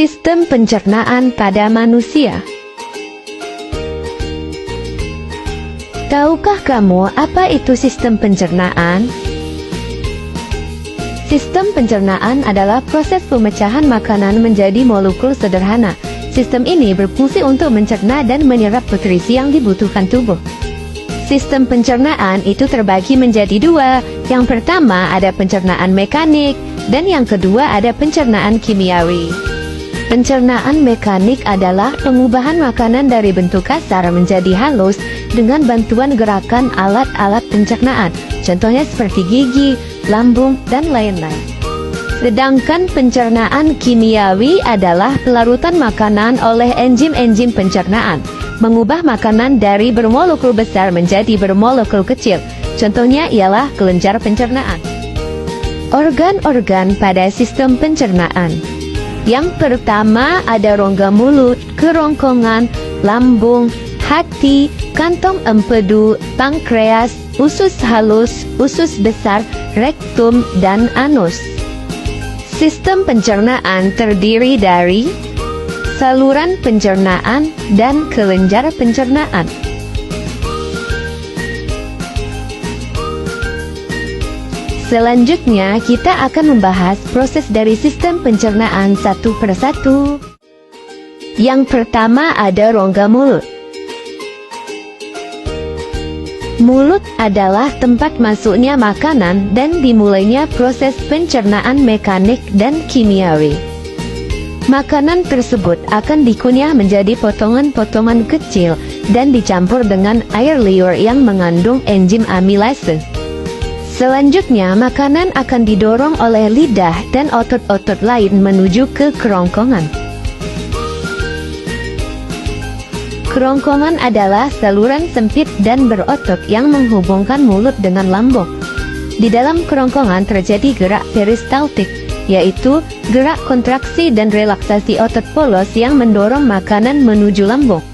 Sistem pencernaan pada manusia. Tahukah kamu apa itu sistem pencernaan? Sistem pencernaan adalah proses pemecahan makanan menjadi molekul sederhana. Sistem ini berfungsi untuk mencerna dan menyerap nutrisi yang dibutuhkan tubuh. Sistem pencernaan itu terbagi menjadi dua. Yang pertama ada pencernaan mekanik, dan yang kedua ada pencernaan kimiawi. Pencernaan mekanik adalah pengubahan makanan dari bentuk kasar menjadi halus dengan bantuan gerakan alat-alat pencernaan, contohnya seperti gigi, lambung, dan lain-lain. Sedangkan pencernaan kimiawi adalah pelarutan makanan oleh enzim-enzim pencernaan, mengubah makanan dari bermolekul besar menjadi bermolekul kecil, contohnya ialah kelenjar pencernaan. Organ-organ pada sistem pencernaan. Yang pertama ada rongga mulut, kerongkongan, lambung, hati, kantong empedu, pankreas, usus halus, usus besar, rektum, dan anus. Sistem pencernaan terdiri dari saluran pencernaan dan kelenjar pencernaan. Selanjutnya, kita akan membahas proses dari sistem pencernaan satu persatu. Yang pertama ada rongga mulut. Mulut adalah tempat masuknya makanan dan dimulainya proses pencernaan mekanik dan kimiawi. Makanan tersebut akan dikunyah menjadi potongan-potongan kecil dan dicampur dengan air liur yang mengandung enzim amilase. Selanjutnya, makanan akan didorong oleh lidah dan otot-otot lain menuju ke kerongkongan. Kerongkongan adalah saluran sempit dan berotot yang menghubungkan mulut dengan lambung. Di dalam kerongkongan terjadi gerak peristaltik, yaitu gerak kontraksi dan relaksasi otot polos yang mendorong makanan menuju lambung.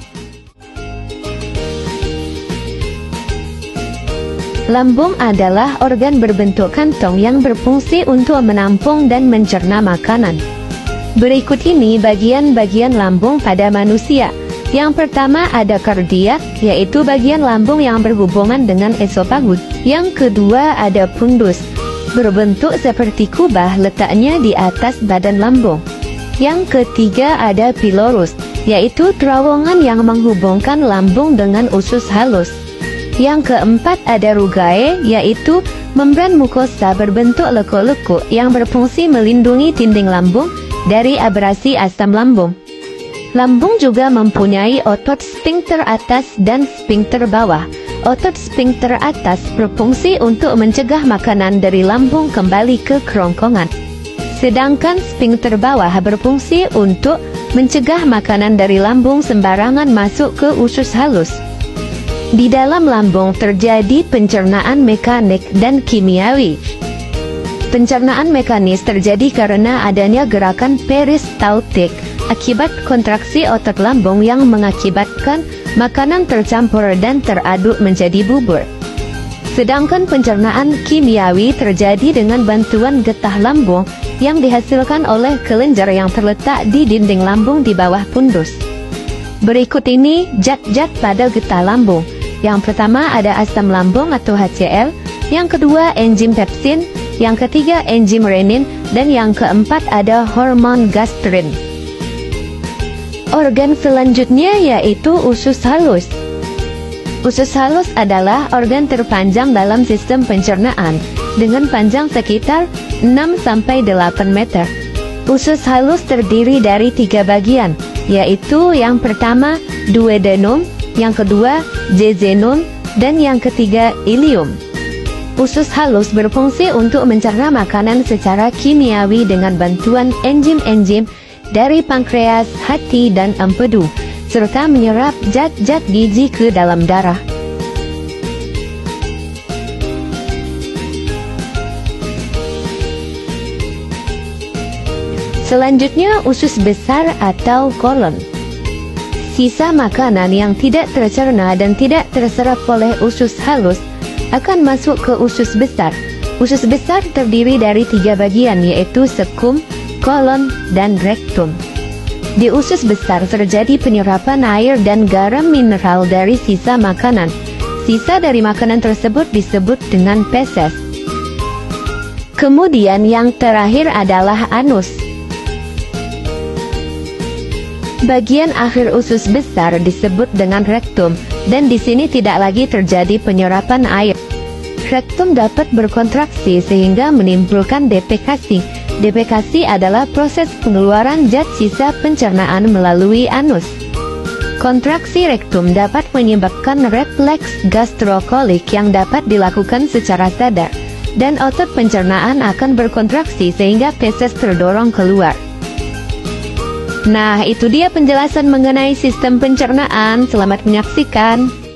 Lambung adalah organ berbentuk kantong yang berfungsi untuk menampung dan mencerna makanan. Berikut ini bagian-bagian lambung pada manusia. Yang pertama ada kardiak, yaitu bagian lambung yang berhubungan dengan esofagus. Yang kedua ada fundus, berbentuk seperti kubah letaknya di atas badan lambung. Yang ketiga ada pilorus, yaitu terowongan yang menghubungkan lambung dengan usus halus. Yang keempat ada rugae, yaitu membran mukosa berbentuk lekuk-lekuk yang berfungsi melindungi dinding lambung dari abrasi asam lambung. Lambung juga mempunyai otot sphincter atas dan sphincter bawah. Otot sphincter atas berfungsi untuk mencegah makanan dari lambung kembali ke kerongkongan. Sedangkan sphincter bawah berfungsi untuk mencegah makanan dari lambung sembarangan masuk ke usus halus. Di dalam lambung terjadi pencernaan mekanik dan kimiawi. Pencernaan mekanis terjadi karena adanya gerakan peristaltik akibat kontraksi otot lambung yang mengakibatkan makanan tercampur dan teraduk menjadi bubur. Sedangkan pencernaan kimiawi terjadi dengan bantuan getah lambung yang dihasilkan oleh kelenjar yang terletak di dinding lambung di bawah fundus. Berikut ini zat-zat pada getah lambung. Yang pertama ada asam lambung atau HCl, yang kedua enzim pepsin, yang ketiga enzim renin, dan yang keempat ada hormon gastrin. Organ selanjutnya yaitu usus halus. Usus halus adalah organ terpanjang dalam sistem pencernaan dengan panjang sekitar 6-8 meter. Usus halus terdiri dari 3 bagian, yaitu yang pertama duodenum, yang kedua jejunum, dan yang ketiga ileum. Usus halus berfungsi untuk mencerna makanan secara kimiawi dengan bantuan enzim-enzim dari pankreas, hati, dan empedu, serta menyerap zat-zat gizi ke dalam darah. Selanjutnya usus besar atau kolon. Sisa makanan yang tidak tercerna dan tidak terserap oleh usus halus akan masuk ke usus besar. Usus besar terdiri dari 3 bagian, yaitu sekum, kolon, dan rektum. Di usus besar terjadi penyerapan air dan garam mineral dari sisa makanan. Sisa dari makanan tersebut disebut dengan feses. Kemudian yang terakhir adalah anus. Bagian akhir usus besar disebut dengan rektum, dan di sini tidak lagi terjadi penyerapan air. Rektum dapat berkontraksi sehingga menimbulkan defekasi. Defekasi adalah proses pengeluaran zat sisa pencernaan melalui anus. Kontraksi rektum dapat menyebabkan refleks gastrokolik yang dapat dilakukan secara sadar, dan otot pencernaan akan berkontraksi sehingga feses terdorong keluar. Nah, itu dia penjelasan mengenai sistem pencernaan. Selamat menyaksikan.